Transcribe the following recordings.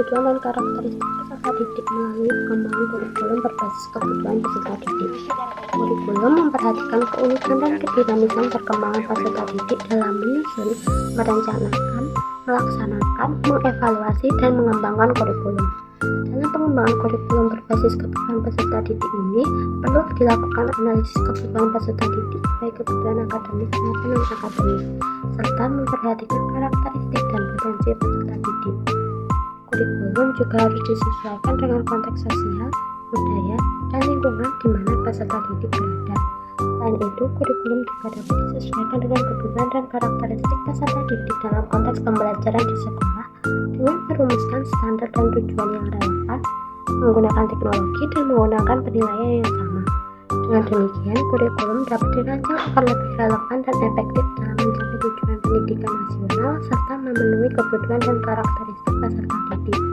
kebutuhan dan karakteristik peserta didik melalui pengembangan kurikulum berbasis kebutuhan peserta didik. Kurikulum memperhatikan keunikan dan kedinamisan perkembangan peserta didik dalam menyusun, merencanakan, melaksanakan, mengevaluasi, dan mengembangkan kurikulum. Dalam pengembangan kurikulum berbasis kebutuhan peserta didik ini, perlu dilakukan analisis kebutuhan peserta didik, baik kebutuhan akademis maupun non-akademis, serta memperhatikan karakteristik dan potensi peserta didik. Kurikulum juga harus disesuaikan dengan konteks sosial, budaya, dan lingkungan di mana peserta didik berada. Selain itu, kurikulum juga dapat disesuaikan dengan kebutuhan dan karakteristik peserta didik dalam konteks pembelajaran di sekolah dengan merumuskan standar dan tujuan yang relevan, menggunakan teknologi dan menggunakan penilaian yang sama. Dengan demikian, kurikulum dapat dirancang agar lebih relevan dan efektif dalam mencapai tujuan pendidikan nasional serta memenuhi kebutuhan dan karakteristik peserta didik.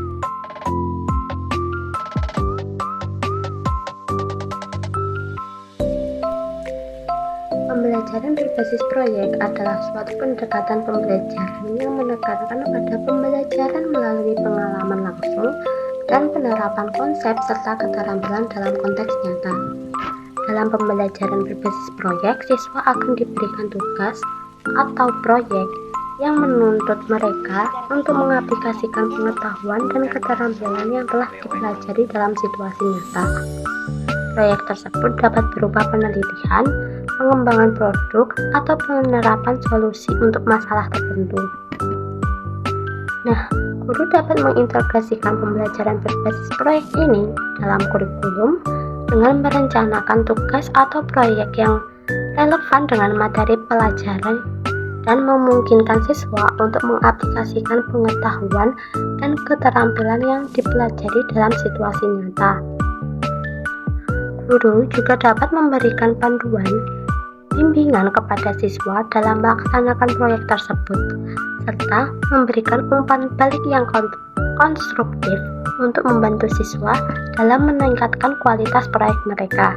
Pembelajaran berbasis proyek adalah suatu pendekatan pembelajaran yang menekankan pada pembelajaran melalui pengalaman langsung dan penerapan konsep serta keterampilan dalam konteks nyata. Dalam pembelajaran berbasis proyek, siswa akan diberikan tugas atau proyek yang menuntut mereka untuk mengaplikasikan pengetahuan dan keterampilan yang telah dipelajari dalam situasi nyata. Proyek tersebut dapat berupa penelitian, pengembangan produk, atau penerapan solusi untuk masalah tertentu. Nah, guru dapat mengintegrasikan pembelajaran berbasis proyek ini dalam kurikulum dengan merencanakan tugas atau proyek yang relevan dengan materi pelajaran dan memungkinkan siswa untuk mengaplikasikan pengetahuan dan keterampilan yang dipelajari dalam situasi nyata. Guru juga dapat memberikan panduan bimbingan kepada siswa dalam melaksanakan proyek tersebut, serta memberikan umpan balik yang konstruktif untuk membantu siswa dalam meningkatkan kualitas proyek mereka.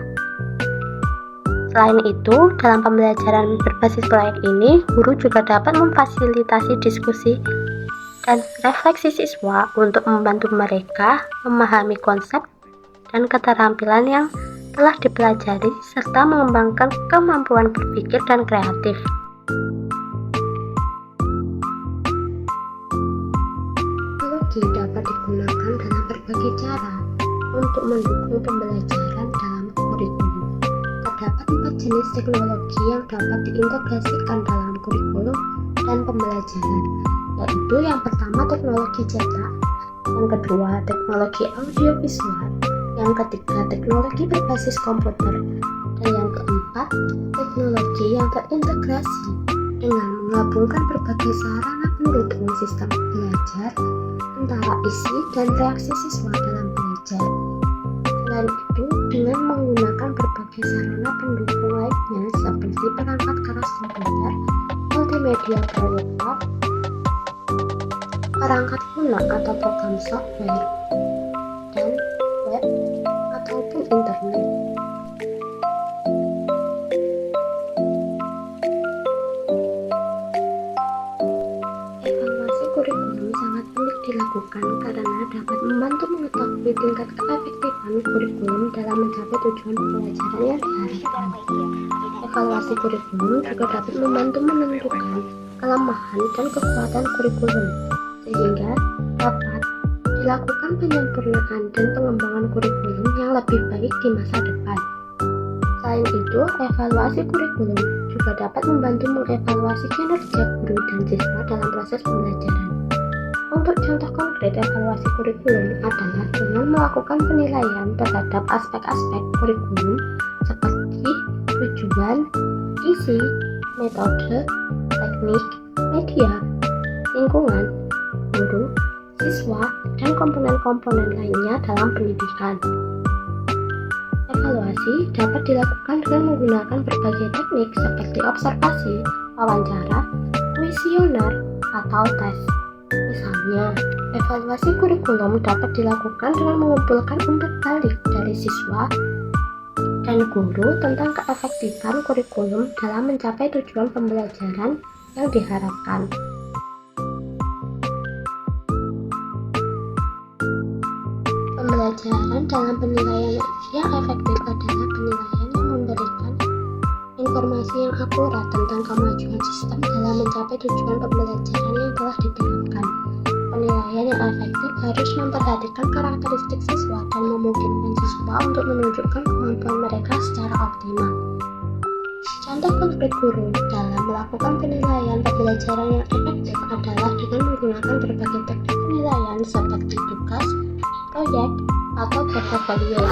Selain itu, dalam pembelajaran berbasis proyek ini, guru juga dapat memfasilitasi diskusi dan refleksi siswa untuk membantu mereka memahami konsep dan keterampilan yang telah dipelajari serta mengembangkan kemampuan berpikir dan kreatif. Teknologi dapat digunakan dalam berbagai cara untuk mendukung pembelajaran dalam kurikulum. Terdapat 4 jenis teknologi yang dapat diintegrasikan dalam kurikulum dan pembelajaran, yaitu yang pertama teknologi cetak, yang kedua teknologi audiovisual, yang ketiga teknologi berbasis komputer, dan yang keempat teknologi yang terintegrasi dengan menggabungkan berbagai sarana pendukung sistem belajar antara isi dan reaksi siswa dalam belajar. Selain itu, dengan menggunakan berbagai sarana pendukung lainnya seperti perangkat keras komputer, multimedia proyektor, perangkat lunak atau program software, dan web ataupun internet. Evaluasi kurikulum sangat penting dilakukan karena dapat membantu mengetahui tingkat keefektifan kurikulum dalam mencapai tujuan pembelajaran yang diharapkan. Evaluasi kurikulum juga dapat membantu menentukan kelemahan dan kekuatan kurikulum, sehingga dapat dilakukan penyempurnaan dan pengembangan kurikulum yang lebih baik di masa depan. Selain itu, evaluasi kurikulum juga dapat membantu mengevaluasi kinerja guru dan siswa dalam proses pembelajaran. Untuk contoh konkret evaluasi kurikulum adalah dengan melakukan penilaian terhadap aspek-aspek kurikulum seperti tujuan, isi, metode, teknik, media, lingkungan, guru, siswa, dan komponen-komponen lainnya dalam pendidikan. Evaluasi dapat dilakukan dengan menggunakan berbagai teknik seperti observasi, wawancara, kuesioner, atau tes. Misalnya, evaluasi kurikulum dapat dilakukan dengan mengumpulkan umpan balik dari siswa dan guru tentang keefektifan kurikulum dalam mencapai tujuan pembelajaran yang diharapkan. pembelajaran dalam penilaian yang efektif adalah penilaian yang memberikan informasi yang akurat tentang kemajuan sistem dalam mencapai tujuan pembelajaran yang telah diterapkan. Penilaian yang efektif harus memperhatikan karakteristik siswa dan memungkinkan siswa untuk menunjukkan kemampuan mereka secara optimal. Contoh konkret guru dalam melakukan penilaian pembelajaran yang efektif adalah dengan menggunakan berbagai teknik penilaian seperti tugas, proyek, atau portofolio.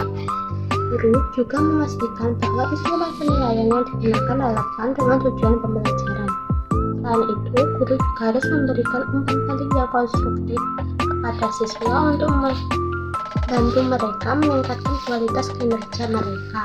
Guru juga memastikan bahwa istilah penilaian yang digunakan relevan dengan tujuan pembelajaran. Selain itu, guru juga harus memberikan umpan balik yang konstruktif kepada siswa untuk membantu mereka meningkatkan kualitas kinerja mereka.